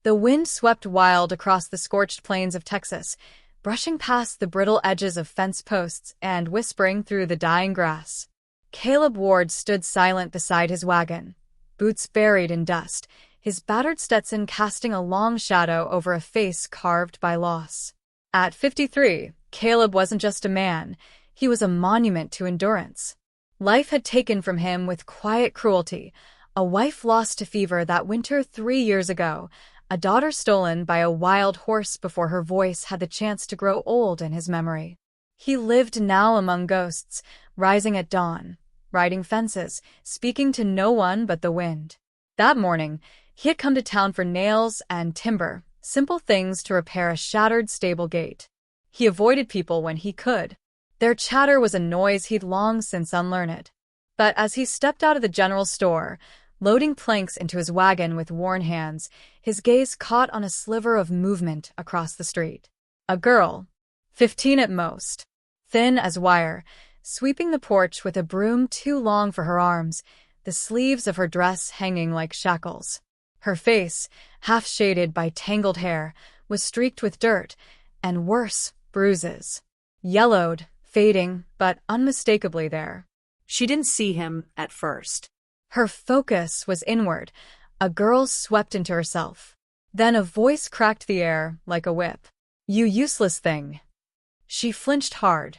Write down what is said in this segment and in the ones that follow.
The wind swept wild across the scorched plains of Texas, brushing past the brittle edges of fence posts and whispering through the dying grass. Caleb Ward stood silent beside his wagon, boots buried in dust, his battered Stetson casting a long shadow over a face carved by loss. At 53, Caleb wasn't just a man, he was a monument to endurance. Life had taken from him with quiet cruelty, a wife lost to fever that winter 3 years ago, a daughter stolen by a wild horse before her voice had the chance to grow old in his memory. He lived now among ghosts, rising at dawn, riding fences, speaking to no one but the wind. That morning, he had come to town for nails and timber, simple things to repair a shattered stable gate. He avoided people when he could. Their chatter was a noise he'd long since unlearned. But as he stepped out of the general store, loading planks into his wagon with worn hands, his gaze caught on a sliver of movement across the street. A girl, 15 at most, thin as wire, sweeping the porch with a broom too long for her arms, the sleeves of her dress hanging like shackles. Her face, half shaded by tangled hair, was streaked with dirt, and worse, bruises. Yellowed, fading, but unmistakably there. She didn't see him at first. Her focus was inward. A girl swept into herself. Then a voice cracked the air like a whip. "You useless thing." She flinched hard.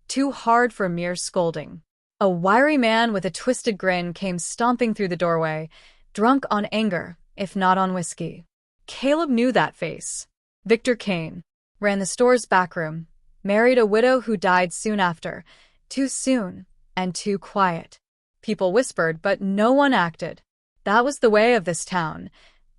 Too hard for mere scolding. A wiry man with a twisted grin came stomping through the doorway, drunk on anger, if not on whiskey. Caleb knew that face. Victor Kane. Ran the store's backroom. Married a widow who died soon after. Too soon, and too quiet. People whispered, but no one acted. That was the way of this town.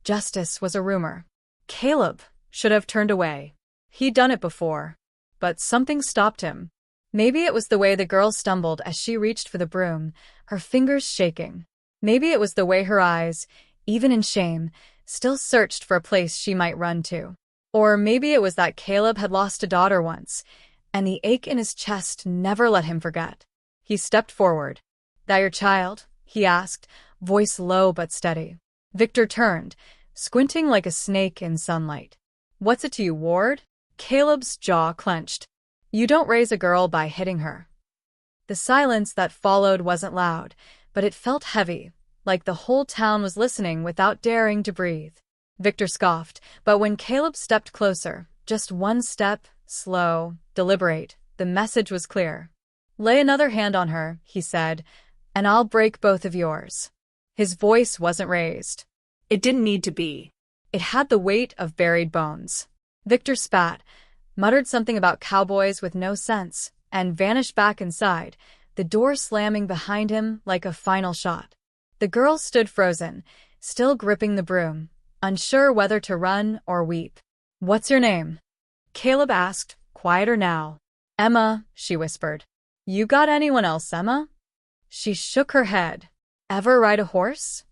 Justice was a rumor. Caleb should have turned away. He'd done it before. But something stopped him. Maybe it was the way the girl stumbled as she reached for the broom, her fingers shaking. Maybe it was the way her eyes, even in shame, still searched for a place she might run to. Or maybe it was that Caleb had lost a daughter once, and the ache in his chest never let him forget. He stepped forward. "That your child?" he asked, voice low but steady. Victor turned, squinting like a snake in sunlight. "What's it to you, Ward?" Caleb's jaw clenched. "You don't raise a girl by hitting her." The silence that followed wasn't loud, but it felt heavy, like the whole town was listening without daring to breathe. Victor scoffed, but when Caleb stepped closer, just one step, slow, deliberate, the message was clear. "Lay another hand on her," he said, "and I'll break both of yours." His voice wasn't raised. It didn't need to be. It had the weight of buried bones. Victor spat, muttered something about cowboys with no sense, and vanished back inside, the door slamming behind him like a final shot. The girl stood frozen, still gripping the broom, unsure whether to run or weep. "What's your name?" Caleb asked, quieter now. "Emma," she whispered. "You got anyone else, Emma?" She shook her head. "Ever ride a horse?"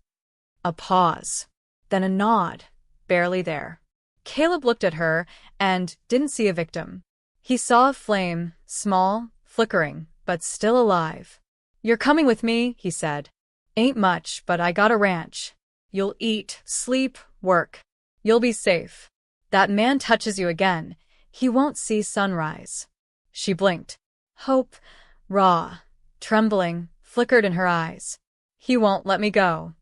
A pause. Then a nod, barely there. Caleb looked at her and didn't see a victim. He saw a flame, small, flickering, but still alive. "You're coming with me," he said. "Ain't much, but I got a ranch. You'll eat, sleep, work. You'll be safe. That man touches you again, he won't see sunrise." She blinked. Hope, raw, trembling, flickered in her eyes. "He won't let me go.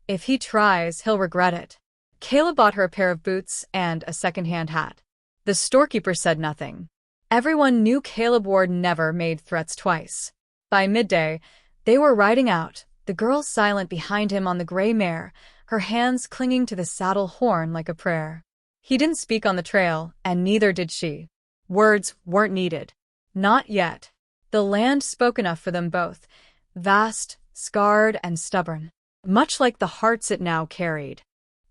If he tries, he'll regret it." Caleb bought her a pair of boots and a second-hand hat. The storekeeper said nothing. Everyone knew Caleb Ward never made threats twice. By midday, they were riding out, the girl silent behind him on the gray mare, her hands clinging to the saddle horn like a prayer. He didn't speak on the trail, and neither did she. Words weren't needed. Not yet. The land spoke enough for them both, vast, scarred, and stubborn, much like the hearts it now carried.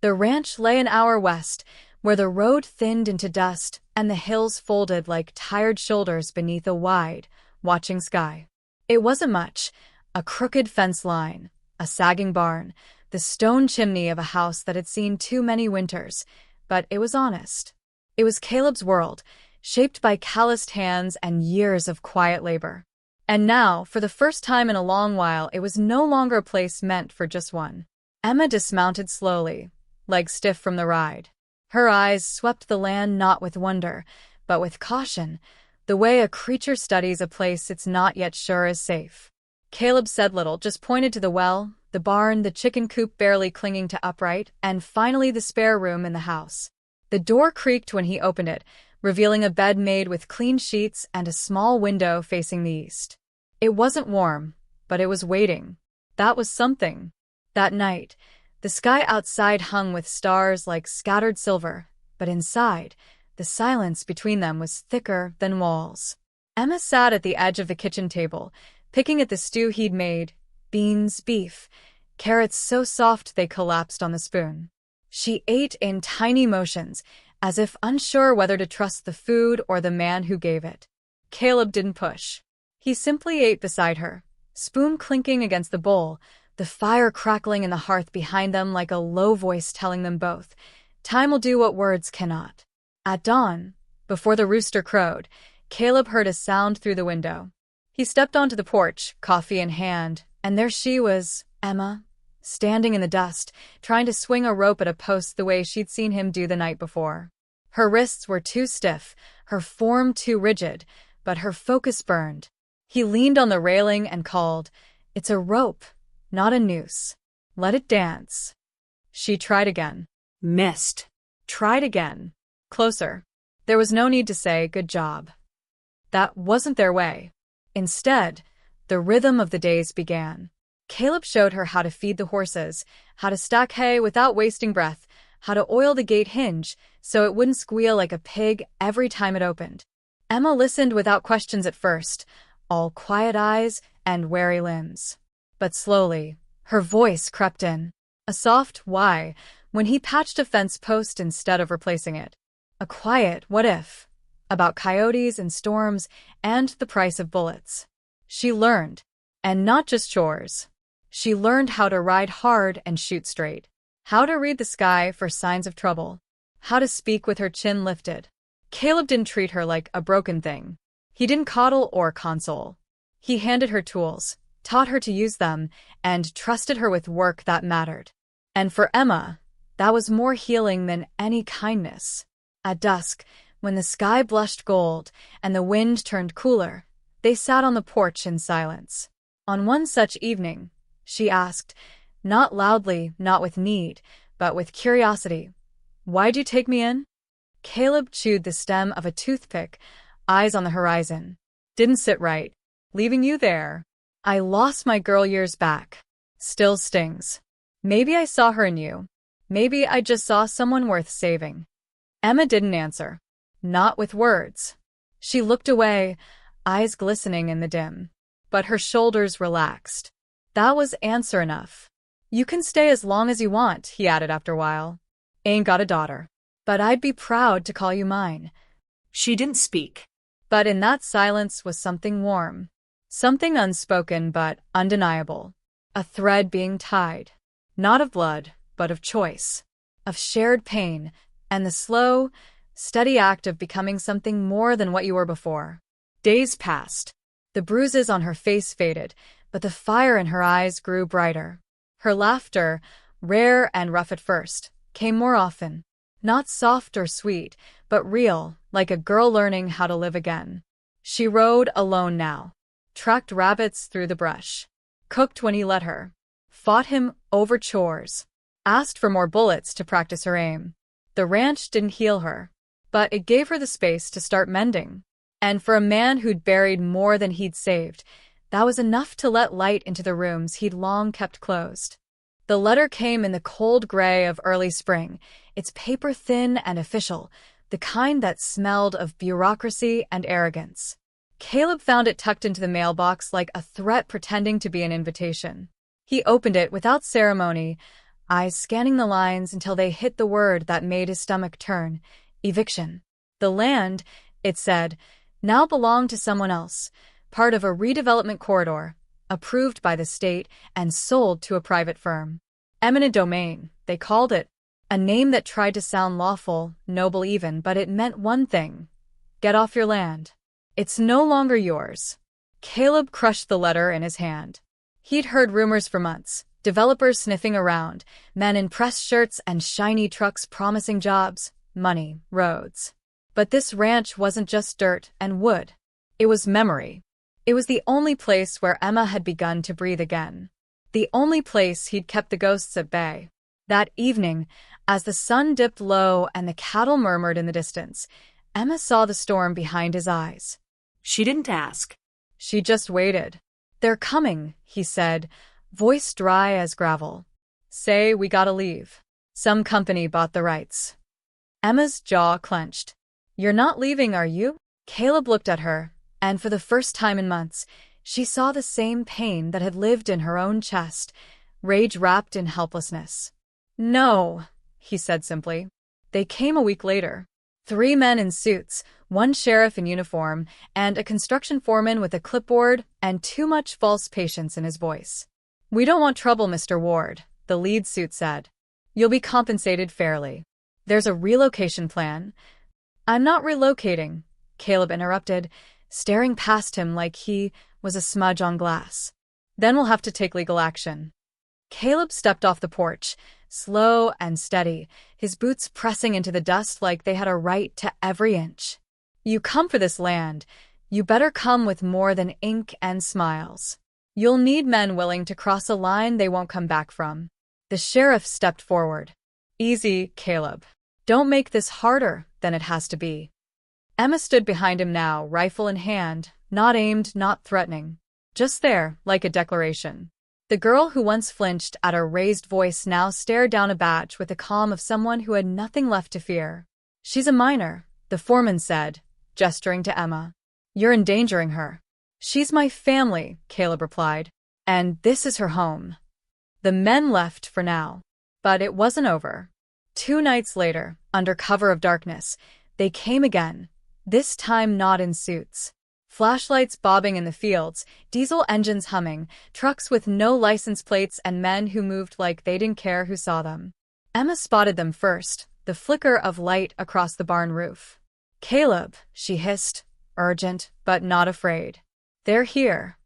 The ranch lay an hour west, where the road thinned into dust and the hills folded like tired shoulders beneath a wide, watching sky. It wasn't much, a crooked fence line, a sagging barn, the stone chimney of a house that had seen too many winters, but it was honest. It was Caleb's world, shaped by calloused hands and years of quiet labor. And now, for the first time in a long while, it was no longer a place meant for just one. Emma dismounted slowly, legs stiff from the ride. Her eyes swept the land not with wonder, but with caution, the way a creature studies a place it's not yet sure is safe. Caleb said little, just pointed to the well, the barn, the chicken coop barely clinging to upright, and finally the spare room in the house. The door creaked when he opened it, revealing a bed made with clean sheets and a small window facing the east. It wasn't warm, but it was waiting. That was something. That night, the sky outside hung with stars like scattered silver, but inside, the silence between them was thicker than walls. Emma sat at the edge of the kitchen table, picking at the stew he'd made, beans, beef, carrots so soft they collapsed on the spoon. She ate in tiny motions, as if unsure whether to trust the food or the man who gave it. Caleb didn't push. He simply ate beside her, spoon clinking against the bowl, the fire crackling in the hearth behind them like a low voice telling them both, "Time will do what words cannot." At dawn, before the rooster crowed, Caleb heard a sound through the window. He stepped onto the porch, coffee in hand, and there she was, Emma, standing in the dust, trying to swing a rope at a post the way she'd seen him do the night before. Her wrists were too stiff, her form too rigid, but her focus burned. He leaned on the railing and called, "It's a rope, not a noose. Let it dance." She tried again. Missed. Tried again. Closer. There was no need to say, "Good job." That wasn't their way. Instead, the rhythm of the days began. Caleb showed her how to feed the horses, how to stack hay without wasting breath, how to oil the gate hinge so it wouldn't squeal like a pig every time it opened. Emma listened without questions at first, all quiet eyes and wary limbs. But slowly, her voice crept in. A soft why when he patched a fence post instead of replacing it. A quiet what if about coyotes and storms and the price of bullets. She learned, and not just chores. She learned how to ride hard and shoot straight, how to read the sky for signs of trouble, how to speak with her chin lifted. Caleb didn't treat her like a broken thing. He didn't coddle or console. He handed her tools, taught her to use them, and trusted her with work that mattered. And for Emma, that was more healing than any kindness. At dusk, when the sky blushed gold and the wind turned cooler, they sat on the porch in silence. On one such evening, she asked, not loudly, not with need, but with curiosity, "Why'd you take me in?" Caleb chewed the stem of a toothpick, eyes on the horizon. "Didn't sit right. Leaving you there. I lost my girl years back. Still stings. Maybe I saw her in you. Maybe I just saw someone worth saving." Emma didn't answer. Not with words. She looked away, eyes glistening in the dim. But her shoulders relaxed. That was answer enough. "You can stay as long as you want," he added after a while. "Ain't got a daughter. But I'd be proud to call you mine." She didn't speak. But in that silence was something warm. Something unspoken but undeniable. A thread being tied. Not of blood, but of choice. Of shared pain, and the slow, steady act of becoming something more than what you were before. Days passed. The bruises on her face faded, but the fire in her eyes grew brighter. Her laughter, rare and rough at first, came more often. Not soft or sweet, but real, like a girl learning how to live again. She rode alone now. Tracked rabbits through the brush. Cooked when he let her. Fought him over chores. Asked for more bullets to practice her aim. The ranch didn't heal her, but it gave her the space to start mending. And for a man who'd buried more than he'd saved, that was enough to let light into the rooms he'd long kept closed. The letter came in the cold gray of early spring, its paper thin and official, the kind that smelled of bureaucracy and arrogance. Caleb found it tucked into the mailbox like a threat pretending to be an invitation. He opened it without ceremony, eyes scanning the lines until they hit the word that made his stomach turn: eviction. The land, it said, now belonged to someone else, part of a redevelopment corridor, approved by the state and sold to a private firm. Eminent domain, they called it, a name that tried to sound lawful, noble even, but it meant one thing: get off your land. It's no longer yours. Caleb crushed the letter in his hand. He'd heard rumors for months, Developers sniffing around, men in press shirts and shiny trucks promising jobs, money, roads. But this ranch wasn't just dirt and wood. It was memory. It was the only place where Emma had begun to breathe again. The only place he'd kept the ghosts at bay. That evening, as the sun dipped low and the cattle murmured in the distance, Emma saw the storm behind his eyes. She didn't ask. She just waited. "They're coming," he said, voice dry as gravel. "Say we gotta leave. Some company bought the rights." Emma's jaw clenched. "You're not leaving, are you?" Caleb looked at her, and for the first time in months, she saw the same pain that had lived in her own chest, rage wrapped in helplessness. "No," he said simply. They came a week later. 3 men in suits, 1 sheriff in uniform, and a construction foreman with a clipboard and too much false patience in his voice. "We don't want trouble, Mr. Ward," the lead suit said. "You'll be compensated fairly. There's a relocation plan." "I'm not relocating," Caleb interrupted, staring past him like he was a smudge on glass. "Then we'll have to take legal action." Caleb stepped off the porch, slow and steady, his boots pressing into the dust like they had a right to every inch. "You come for this land, you better come with more than ink and smiles. You'll need men willing to cross a line they won't come back from." The sheriff stepped forward. "Easy, Caleb. Don't make this harder than it has to be." Emma stood behind him now, rifle in hand, not aimed, not threatening. Just there, like a declaration. The girl who once flinched at a raised voice now stared down a batch with the calm of someone who had nothing left to fear. "She's a minor," the foreman said, gesturing to Emma. "You're endangering her." "She's my family," Caleb replied, "and this is her home." The men left for now. But it wasn't over. 2 nights later, under cover of darkness, they came again, this time not in suits. Flashlights bobbing in the fields, diesel engines humming, trucks with no license plates and men who moved like they didn't care who saw them. Emma spotted them first, the flicker of light across the barn roof. "Caleb," she hissed, urgent but not afraid. "They're here."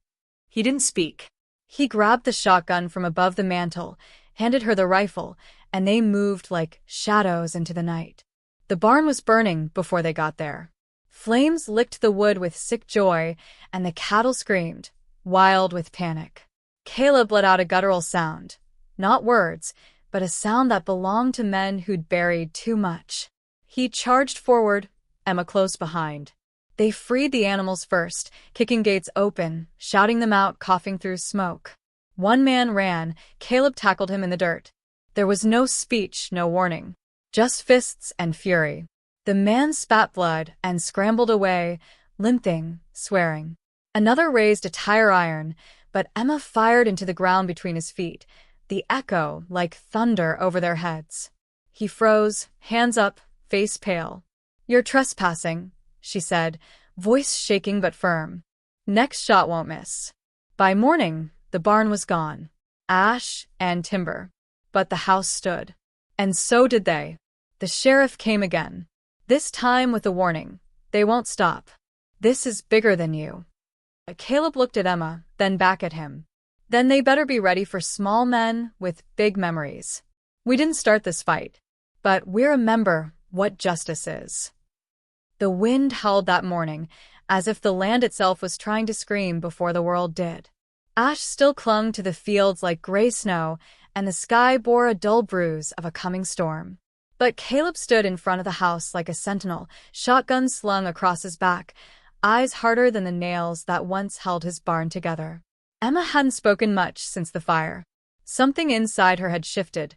He didn't speak. He grabbed the shotgun from above the mantel, handed her the rifle, and they moved like shadows into the night. The barn was burning before they got there. Flames licked the wood with sick joy, and the cattle screamed, wild with panic. Caleb let out a guttural sound. Not words, but a sound that belonged to men who'd buried too much. He charged forward, Emma close behind. They freed the animals first, kicking gates open, shouting them out, coughing through smoke. 1 man ran, Caleb tackled him in the dirt. There was no speech, no warning. Just fists and fury. The man spat blood and scrambled away, limping, swearing. Another raised a tire iron, but Emma fired into the ground between his feet, the echo like thunder over their heads. He froze, hands up, face pale. "You're trespassing," she said, voice shaking but firm. "Next shot won't miss." By morning, the barn was gone. Ash and timber. But the house stood. And so did they. The sheriff came again. This time with a warning. "They won't stop. This is bigger than you." Caleb looked at Emma, then back at him. "Then they better be ready for small men with big memories. We didn't start this fight, but we remember what justice is." The wind howled that morning, as if the land itself was trying to scream before the world did. Ash still clung to the fields like gray snow, and the sky bore a dull bruise of a coming storm. But Caleb stood in front of the house like a sentinel, shotgun slung across his back, eyes harder than the nails that once held his barn together. Emma hadn't spoken much since the fire. Something inside her had shifted,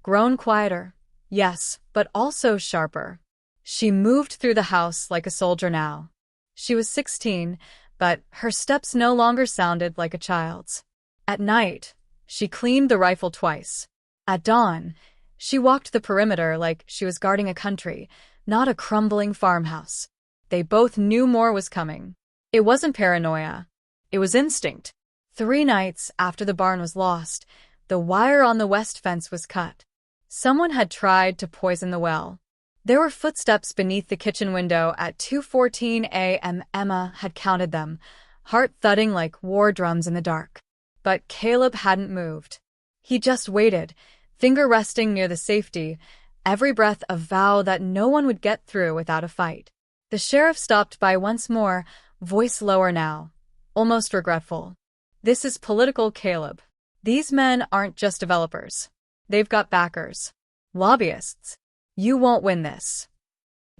grown quieter, yes, but also sharper. She moved through the house like a soldier now. She was 16, but her steps no longer sounded like a child's. At night, she cleaned the rifle twice. At dawn, she walked the perimeter like she was guarding a country, not a crumbling farmhouse. They both knew more was coming. It wasn't paranoia. It was instinct. 3 nights after the barn was lost, the wire on the west fence was cut. Someone had tried to poison the well. There were footsteps beneath the kitchen window at 2:14 a.m. Emma had counted them, heart thudding like war drums in the dark. But Caleb hadn't moved. He just waited, finger resting near the safety, every breath a vow that no one would get through without a fight. The sheriff stopped by once more, voice lower now, almost regretful. This is political, Caleb. These men aren't just developers. They've got backers. Lobbyists. You won't win this.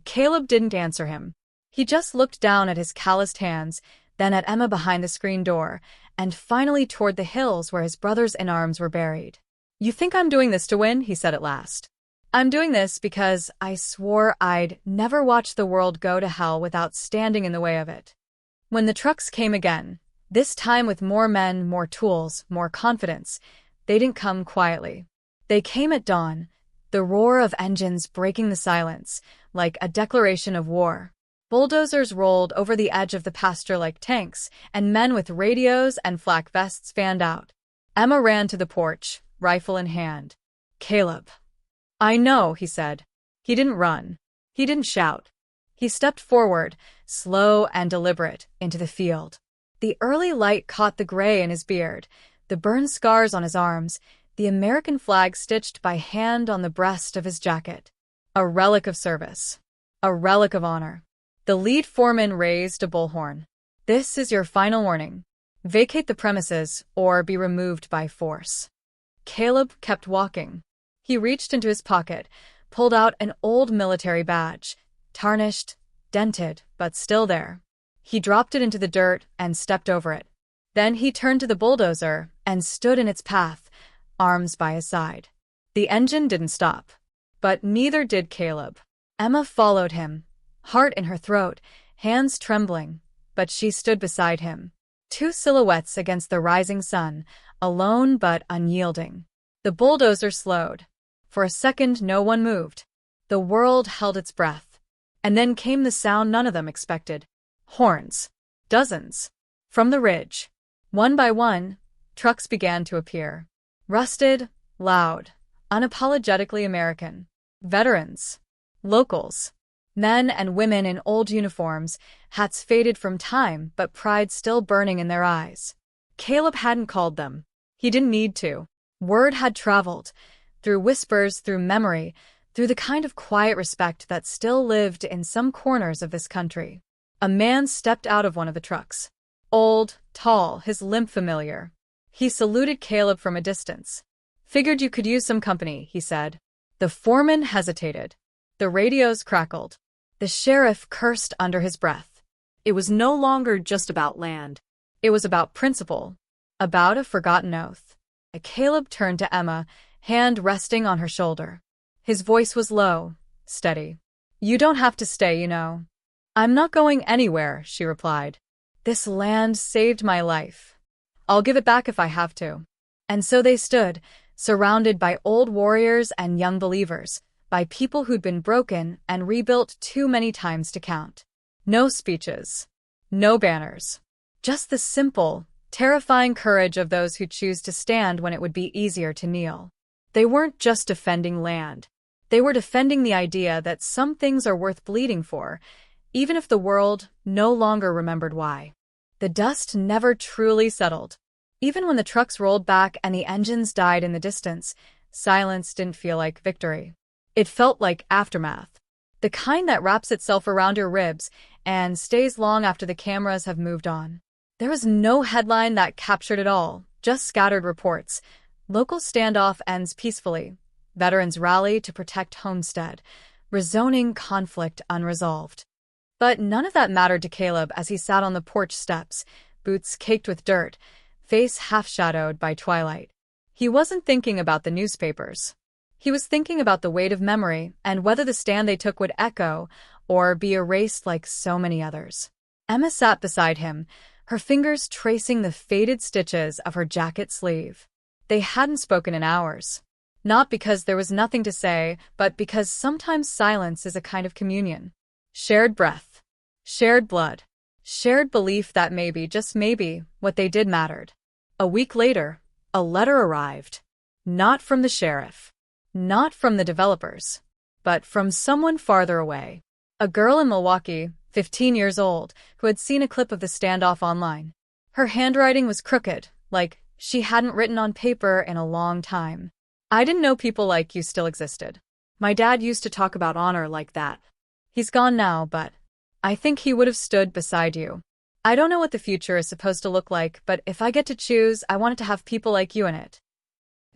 Caleb didn't answer him. He just looked down at his calloused hands, then at Emma behind the screen door, and finally toward the hills where his brothers in arms were buried. You think I'm doing this to win? He said at last. I'm doing this because I swore I'd never watch the world go to hell without standing in the way of it. When the trucks came again, this time with more men, more tools, more confidence, they didn't come quietly. They came at dawn, the roar of engines breaking the silence, like a declaration of war. Bulldozers rolled over the edge of the pasture like tanks, and men with radios and flak vests fanned out. Emma ran to the porch, rifle in hand. Caleb. I know, he said. He didn't run. He didn't shout. He stepped forward, slow and deliberate, into the field. The early light caught the gray in his beard, the burn scars on his arms, the American flag stitched by hand on the breast of his jacket. A relic of service. A relic of honor. The lead foreman raised a bullhorn. This is your final warning. Vacate the premises or be removed by force. Caleb kept walking. He reached into his pocket, pulled out an old military badge, tarnished, dented, but still there. He dropped it into the dirt and stepped over it. Then he turned to the bulldozer and stood in its path, arms by his side. The engine didn't stop, but neither did Caleb. Emma followed him, heart in her throat, hands trembling, but she stood beside him. Two silhouettes against the rising sun, alone but unyielding. The bulldozer slowed. For a second, no one moved. The world held its breath. And then came the sound none of them expected. Horns. Dozens. From the ridge. One by one, trucks began to appear. Rusted, loud, unapologetically American. Veterans. Locals. Men and women in old uniforms, hats faded from time but pride still burning in their eyes. Caleb hadn't called them. He didn't need to. Word had traveled, through whispers, through memory, through the kind of quiet respect that still lived in some corners of this country. A man stepped out of one of the trucks. Old, tall, his limp familiar. He saluted Caleb from a distance. Figured you could use some company, he said. The foreman hesitated. The radios crackled. The sheriff cursed under his breath. It was no longer just about land. It was about principle. About a forgotten oath. Caleb turned to Emma, hand resting on her shoulder. His voice was low, steady. You don't have to stay, you know. I'm not going anywhere, she replied. This land saved my life. I'll give it back if I have to. And so they stood, surrounded by old warriors and young believers, by people who'd been broken and rebuilt too many times to count. No speeches. No banners. Just the simple, terrifying courage of those who choose to stand when it would be easier to kneel. They weren't just defending land. They were defending the idea that some things are worth bleeding for, even if the world no longer remembered why. The dust never truly settled. Even when the trucks rolled back and the engines died in the distance, silence didn't feel like victory. It felt like aftermath. The kind that wraps itself around your ribs and stays long after the cameras have moved on. There was no headline that captured it all, just scattered reports. Local standoff ends peacefully. Veterans rally to protect homestead. Rezoning conflict unresolved. But none of that mattered to Caleb as he sat on the porch steps, boots caked with dirt, face half-shadowed by twilight. He wasn't thinking about the newspapers. He was thinking about the weight of memory and whether the stand they took would echo or be erased like so many others. Emma sat beside him, her fingers tracing the faded stitches of her jacket sleeve. They hadn't spoken in hours. Not because there was nothing to say, but because sometimes silence is a kind of communion. Shared breath. Shared blood. Shared belief that maybe, just maybe, what they did mattered. A week later, a letter arrived. Not from the sheriff. Not from the developers. But from someone farther away. A girl in Milwaukee, 15 years old, who had seen a clip of the standoff online. Her handwriting was crooked, like she hadn't written on paper in a long time. I didn't know people like you still existed. My dad used to talk about honor like that. He's gone now, but I think he would have stood beside you. I don't know what the future is supposed to look like, but if I get to choose, I want it to have people like you in it.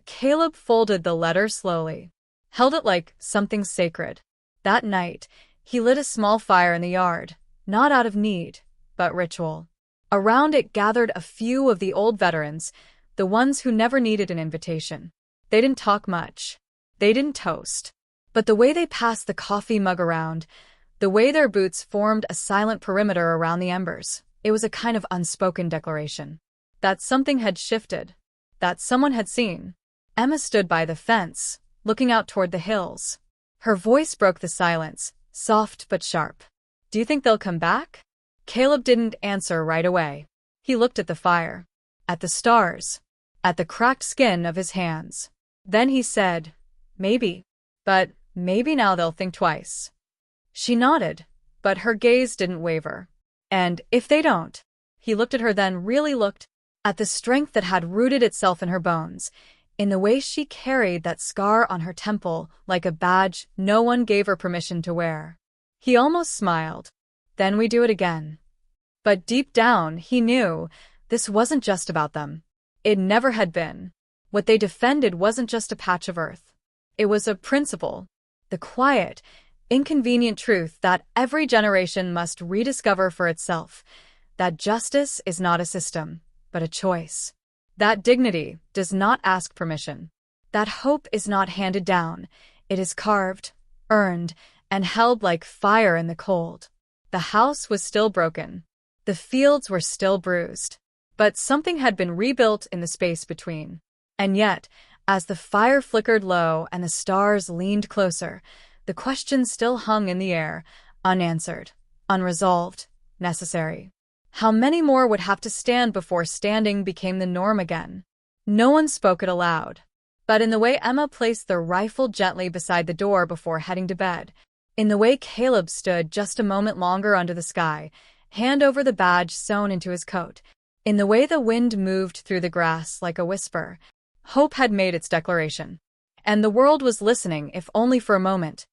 Caleb folded the letter slowly, held it like something sacred. That night, he lit a small fire in the yard, not out of need, but ritual. Around it gathered a few of the old veterans, the ones who never needed an invitation. They didn't talk much. They didn't toast. But the way they passed the coffee mug around, the way their boots formed a silent perimeter around the embers, it was a kind of unspoken declaration. That something had shifted. That someone had seen. Emma stood by the fence, looking out toward the hills. Her voice broke the silence, soft but sharp. Do you think they'll come back? Caleb didn't answer right away. He looked at the fire, at the stars, at the cracked skin of his hands. Then he said, maybe. But maybe now they'll think twice. She nodded, but her gaze didn't waver. And if they don't? He looked at her, then really looked at the strength that had rooted itself in her bones, in the way she carried that scar on her temple like a badge no one gave her permission to wear. He almost smiled. Then we do it again. But deep down, he knew this wasn't just about them. It never had been. What they defended wasn't just a patch of earth. It was a principle, the quiet, inconvenient truth that every generation must rediscover for itself, that justice is not a system, but a choice. That dignity does not ask permission. That hope is not handed down. It is carved, earned, and held like fire in the cold. The house was still broken. The fields were still bruised. But something had been rebuilt in the space between. And yet, as the fire flickered low and the stars leaned closer, the question still hung in the air, unanswered, unresolved, necessary. How many more would have to stand before standing became the norm again? No one spoke it aloud. But in the way Emma placed the rifle gently beside the door before heading to bed, in the way Caleb stood just a moment longer under the sky, hand over the badge sewn into his coat, in the way the wind moved through the grass like a whisper, hope had made its declaration. And the world was listening, if only for a moment,